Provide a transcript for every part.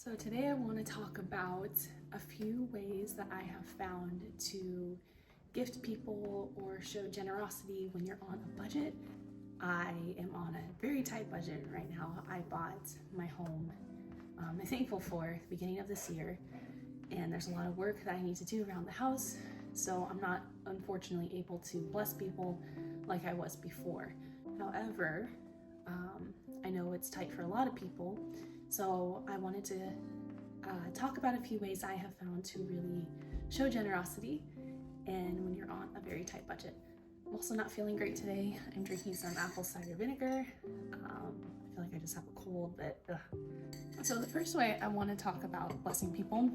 So today I want to talk about a few ways that I have found to gift people or show generosity when you're on a budget. I am on a very tight budget right now. I bought my home, I'm thankful for at the beginning of this year, and there's a lot of work that I need to do around the house, so I'm not unfortunately able to bless people like I was before. However, I know it's tight for a lot of people, so I wanted to talk about a few ways I have found to really show generosity and when you're on a very tight budget. I'm also not feeling great today. I'm drinking some apple cider vinegar. I feel like I just have a cold, but So the first way I want to talk about blessing people,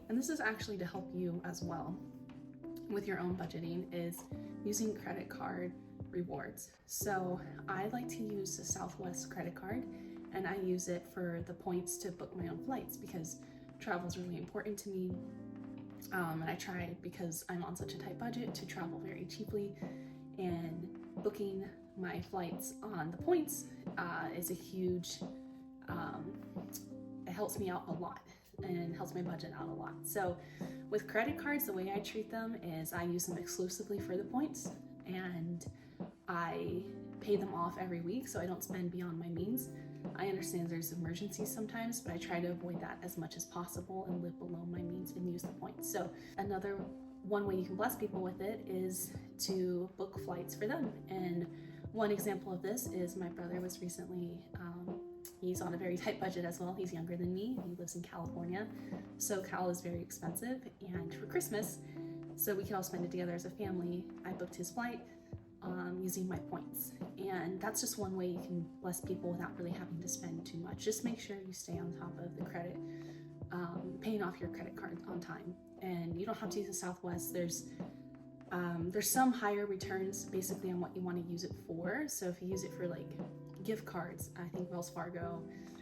and this is actually to help you as well with your own budgeting, is using credit card rewards. So I like to use the Southwest credit card, and I use it for the points to book my own flights because travel is really important to me. And I try, because I'm on such a tight budget, to travel very cheaply, and booking my flights on the points is a huge, it helps me out a lot and helps my budget out a lot. So with credit cards, the way I treat them is I use them exclusively for the points, and I pay them off every week so I don't spend beyond my means. I understand there's emergencies sometimes, but I try to avoid that as much as possible and live below my means and use the points. So another one way you can bless people with it is to book flights for them. And one example of this is my brother was recently, he's on a very tight budget as well. He's younger than me. He lives in California. SoCal is very expensive. And for Christmas, so we can all spend it together as a family, I booked his flight using my points. And that's just one way you can bless people without really having to spend too much. Just make sure you stay on top of the credit, paying off your credit card on time. And you don't have to use the Southwest. There's some higher returns basically on what you want to use it for. So if you use it for like gift cards, I think Wells Fargo,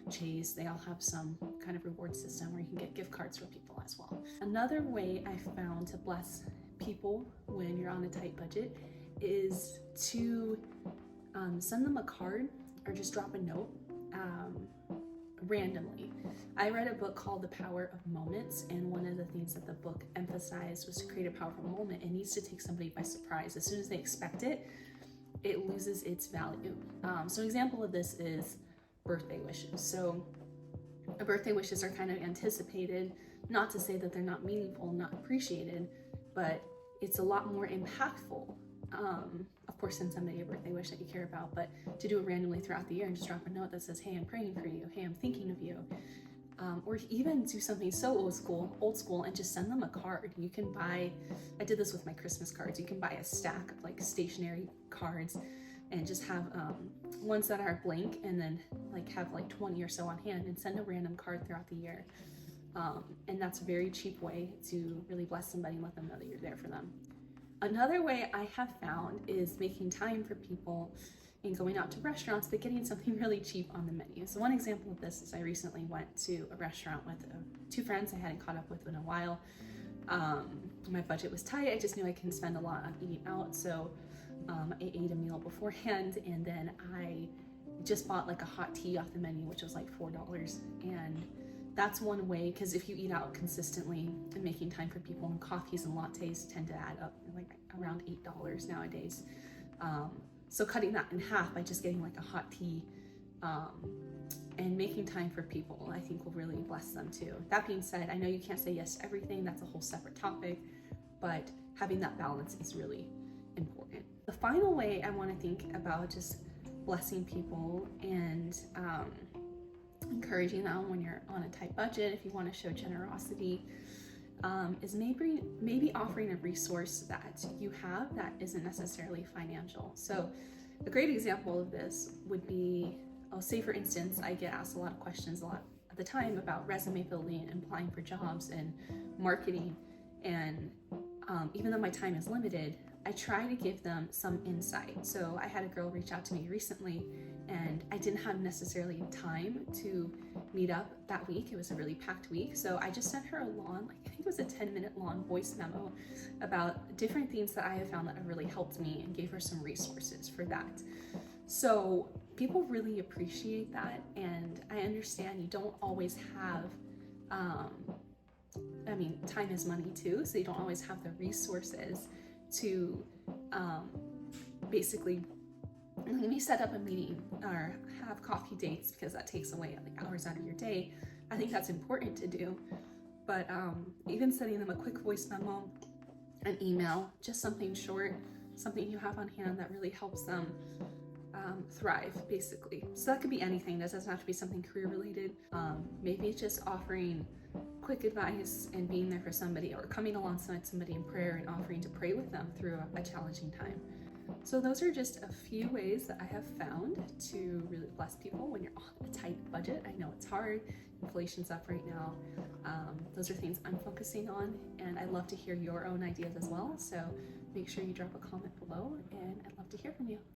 Chase, they all have some kind of reward system where you can get gift cards for people as well. Another way I found to bless people when you're on a tight budget is to send them a card or just drop a note randomly. I read a book called The Power of Moments, and one of the things that the book emphasized was to create a powerful moment. It needs to take somebody by surprise. As soon as they expect it, it loses its value. So an example of this is birthday wishes. So birthday wishes are kind of anticipated, not to say that they're not meaningful, not appreciated, but it's a lot more impactful. Of course, send somebody a birthday wish that you care about, but to do it randomly throughout the year and just drop a note that says, hey, I'm praying for you, hey, I'm thinking of you. Or even do something so old school and just send them a card. You can buy, I did this with my Christmas cards, you can buy a stack of like stationery cards and just have ones that are blank and then like have like 20 or so on hand and send a random card throughout the year. And that's a very cheap way to really bless somebody and let them know that you're there for them. Another way I have found is making time for people and going out to restaurants, but getting something really cheap on the menu. So one example of this is I recently went to a restaurant with two friends I hadn't caught up with in a while. My budget was tight. I just knew I couldn't spend a lot on eating out. So I ate a meal beforehand, and then I just bought like a hot tea off the menu, which was like $4. And that's one way, because if you eat out consistently and making time for people, and coffees and lattes tend to add up like around $8 nowadays. So cutting that in half by just getting like a hot tea and making time for people, I think will really bless them too. That being said, I know you can't say yes to everything. That's a whole separate topic, but having that balance is really important. The final way I want to think about just blessing people and encouraging them when you're on a tight budget, if you want to show generosity, is maybe offering a resource that you have that isn't necessarily financial. So a great example of this would be, say for instance, I get asked a lot of questions a lot at the time about resume building and applying for jobs and marketing. And even though my time is limited, I try to give them some insight. So I had a girl reach out to me recently, and I didn't have necessarily time to meet up that week. It was a really packed week. So I just sent her a long, I think it was a 10-minute long voice memo about different things that I have found that have really helped me, and gave her some resources for that. So people really appreciate that. And I understand you don't always have I mean, time is money too, so you don't always have the resources to basically maybe set up a meeting or have coffee dates, because that takes away like hours out of your day. I think that's important to do, but even sending them a quick voice memo, an email, just something short, something you have on hand that really helps them thrive, basically. So that could be anything. This doesn't have to be something career related. Maybe it's just offering quick advice and being there for somebody, or coming alongside somebody in prayer and offering to pray with them through a challenging time. So those are just a few ways that I have found to really bless people when you're on a tight budget. I know it's hard. Inflation's up right now. Those are things I'm focusing on, and I'd love to hear your own ideas as well. So make sure you drop a comment below, and I'd love to hear from you.